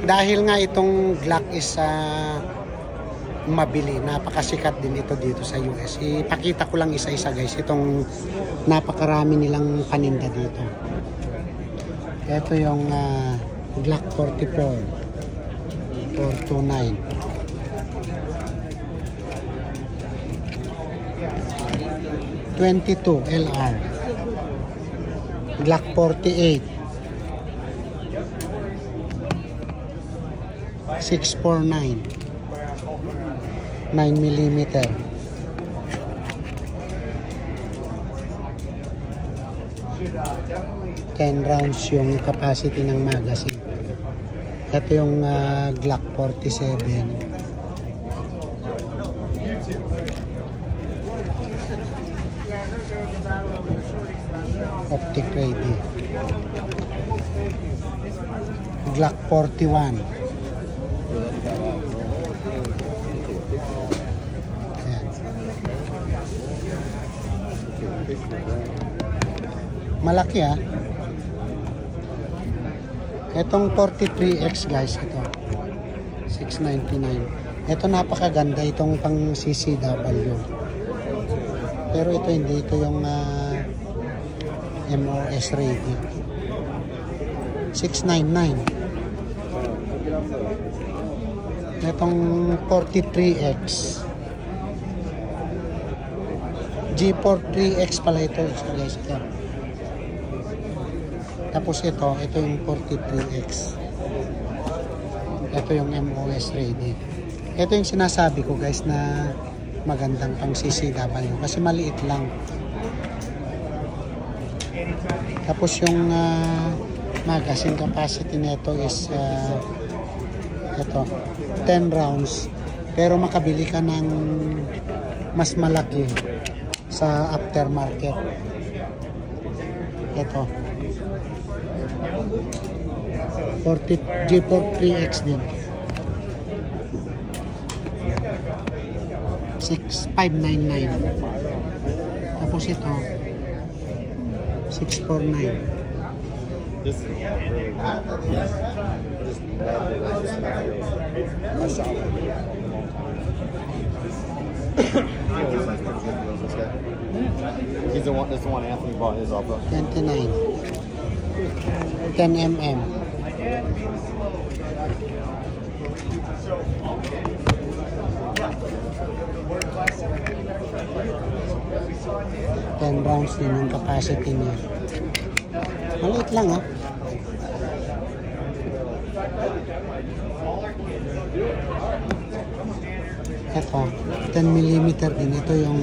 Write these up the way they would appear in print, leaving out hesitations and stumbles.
Dahil nga itong Glock is mabili, napakasikat din ito dito sa US. Ipakita ko lang isa-isa guys, itong napakarami nilang paninda dito. Ito yung Glock 44 429. .22 LR, Glock 48 649 9mm. Ten rounds yung capacity ng magazine. Ito yung Glock 47 optic ready. Glock 41. Ayan. Malaki Itong 43X guys, ito 699. Ito napakaganda, itong pang CCW. Pero ito hindi, ito yung MOS ready. 699. Itong 43X G43X pala ito guys, ito. Tapos ito yung 43X. Ito yung MOS ready. Ito yung sinasabi ko guys na magandang pang CCW kasi maliit lang. Tapos yung magazine capacity nito is ito 10 rounds, pero makabili ka ng mas malaki sa aftermarket. Ito G43X din 6599. Tapos ito 649. This is really good. Just love it. I saw it a long time. He's the one. That's the one Anthony bought his off of. 29. 10mm. Ten rounds din yung capacity niya. Maliit lang Ito 10mm din. Ito yung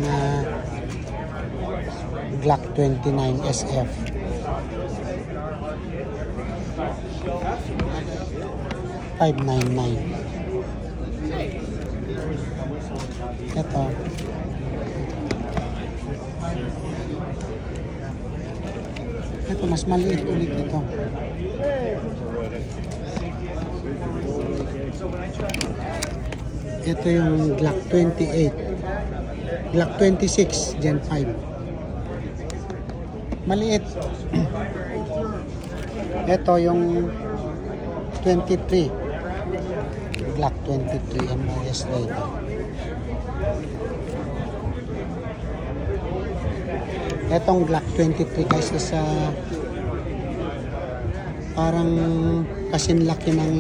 Glock 29 SF. $599. Ito mas maliit ulit ito. Ito yung Glock 28. Glock 26 Gen 5. Maliit. Ito yung 23. Glock 23 MOS ready. Etong Glock 23 guys is parang kasinlaki ng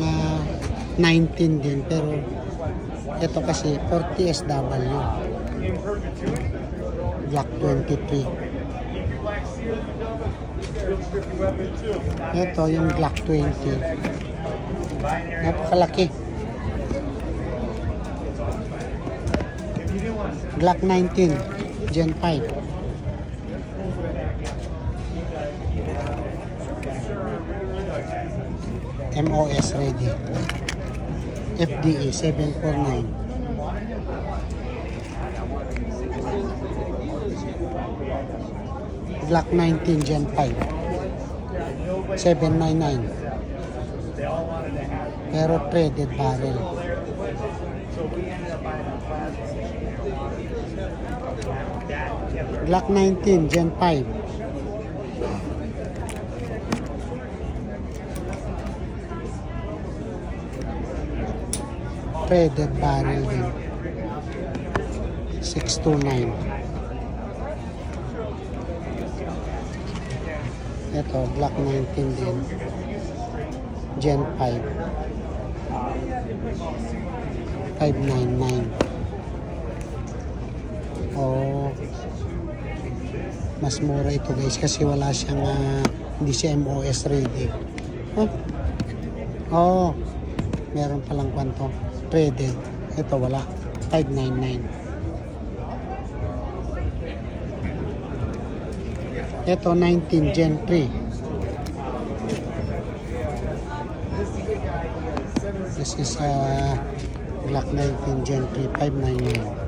19 din, pero ito kasi 40SW Glock 23. Ito yung Glock 20, napakalaki. Glock 19 Gen 5. MOS ready. FDA 749. Glock 19 Gen 5 799. Pero threaded barrel. Glock 19 Gen 5 $599. Threaded barrel din. 629. Ito, Glock 19 din. Gen 5. 599. Oh, mas mura ito guys kasi wala siyang hindi siya MOS rated. Oh, meron palang kwanto. Threaded. Ito wala. 599. Ito 19 Gen 3. This is Glock 19 Gen 3 599.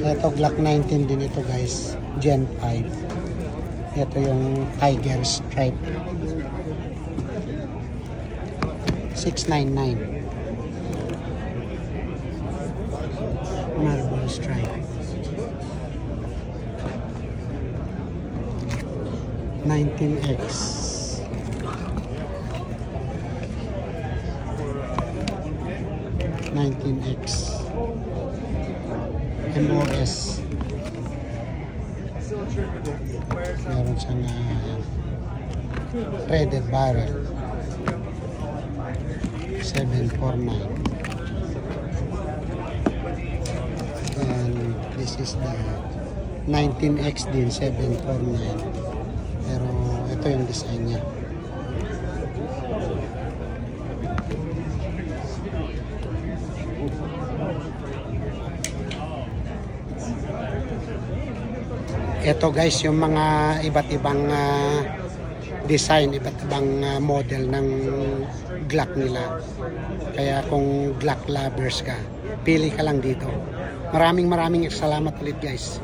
Ito Glock 19 din ito guys, Gen 5. Ito yung Tiger Stripe. 699. Marble Stripe. 19X. MOS. Meron siyang threaded barrel. 749. And this is the 19X din, 749. Pero ito yung design niya. Ito guys, yung mga iba't ibang design, iba't ibang model ng Glock nila. Kaya kung Glock lovers ka, pili ka lang dito. Maraming salamat ulit guys.